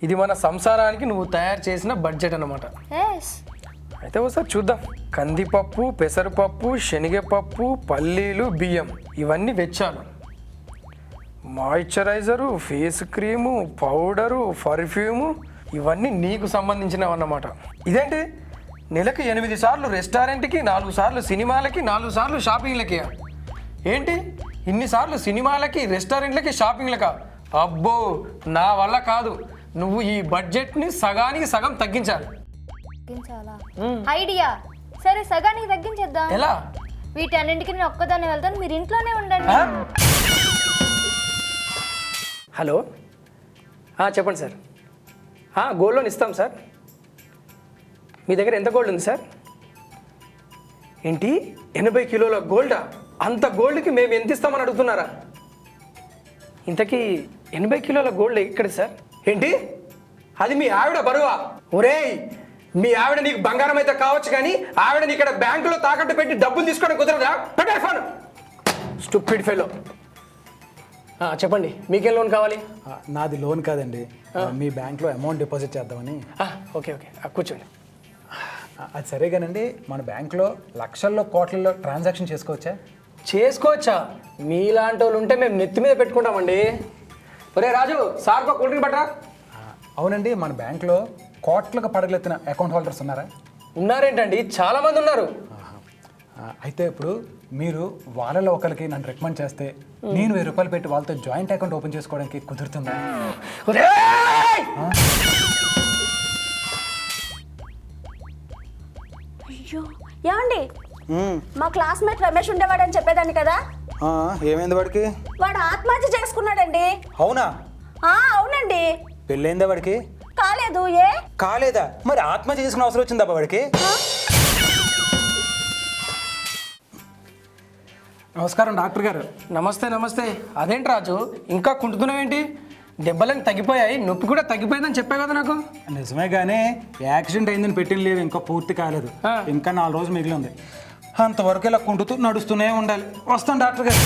ఇది మన సంసారానికి నువ్వు తయారు చేసిన బడ్జెట్ అన్నమాట. అయితే ఒకసారి చూద్దాం. కందిపప్పు, పెసరపప్పు, శనగపప్పు, పల్లీలు, బియ్యం ఇవన్నీ వెచ్చాలు. Moisturiser, face cream, powder, perfume ఇవన్నీ నీకు సంబంధించినవి అన్నమాట. ఇదేంటి నెలకు 8 సార్లు రెస్టారెంట్కి, 4 సార్లు సినిమాలకి, 4 సార్లు షాపింగ్లకి. ఏంటి ఇన్నిసార్లు సినిమాలకి, రెస్టారెంట్లకి, షాపింగ్లకా? అబ్బో నా వల్ల కాదు. నువ్వు ఈ బడ్జెట్ని సగానికి సగం తగ్గించాలి. ఐడియా. సరే సగానికి తగ్గించేద్దాం. ఎలా? వీటన్నింటికి నేను ఒక్కదాన్ని వెళ్తాను, మీరు ఇంట్లోనే ఉండండి. హలో చెప్పండి సార్. గోల్డ్ లోన్ ఇస్తాం సార్. మీ దగ్గర ఎంత గోల్డ్ ఉంది సార్? ఏంటి 80 కిలోల గోల్డా? అంత గోల్డ్కి మేము ఎంత ఇస్తామని అడుగుతున్నారా? ఇంతకీ 80 కిలోల గోల్డ్ ఎక్కడి సార్? ఏంటి అది మీ ఆవిడ బరువా? ఒరేయ్ మీ ఆవిడ నీకు బంగారం అయితే కావచ్చు కానీ ఆవిడని ఇక్కడ బ్యాంకులో తాకట్టు పెట్టి డబ్బులు తీసుకోవడం కుదరదా? పెట్టే ఫోన్. Stupid fellow. చెప్పండి మీకేం లోన్ కావాలి? నాది లోన్ కాదండి, మీ బ్యాంక్లో అమౌంట్ డిపాజిట్ చేద్దామని. ఓకే ఓకే కూర్చోండి. అది సరే కానండి, మన బ్యాంక్లో లక్షల్లో కోట్లలో ట్రాన్సాక్షన్ చేసుకోవచ్చా? మీలాంటి వాళ్ళు ఉంటే మేము నెత్తి మీద పెట్టుకుంటామండి. ఒరే రాజు సార్ కూల్ డ్రింక్ పట్టరా. అవునండి, మన బ్యాంక్లో కోట్లకు పడగలెత్తిన అకౌంట్ హోల్డర్స్ ఉన్నారా? ఉన్నారేంటండి, చాలా మంది ఉన్నారు. అయితే ఇప్పుడు మీరు వాళ్ళలో ఒకరికి నన్ను రికమెండ్ చేస్తే నేను 1000 రూపాయలు పెట్టి వాళ్ళతో జాయింట్ అకౌంట్ ఓపెన్ చేసుకోవడానికి కుదురుతుందా? అయ్యో ఏమండి, మా క్లాస్మేట్ రమేష్ ఉండేవాడని చెప్పేదాన్ని కదా. ఏమైంది వాడికి? వాడు ఆత్మహత్య చేసుకున్నాడండి. అవునా? అవునండి. పెళ్ళైందా వాడికి? కాలేదు. ఏ కాలేదా? మరి ఆత్మహత్య చేసుకునే అవసరం వచ్చిందా వాడికి? నమస్కారం డాక్టర్ గారు. నమస్తే నమస్తే. అదేంటి రాజు ఇంకా కుంటుతున్నావేంటి? దెబ్బలని తగ్గిపోయాయి, నొప్పి కూడా తగ్గిపోయిందని చెప్పా కదా నాకు. నిజమే కానీ యాక్సిడెంట్ అయిందని పెట్టిన లేదు, ఇంకా పూర్తి కాలేదు. ఇంకా 4 రోజులు మిగిలి ఉంది. అంతవరకు ఇలా కుంటుతూ నడుస్తూనే ఉండాలి. వస్తాను డాక్టర్ గారు.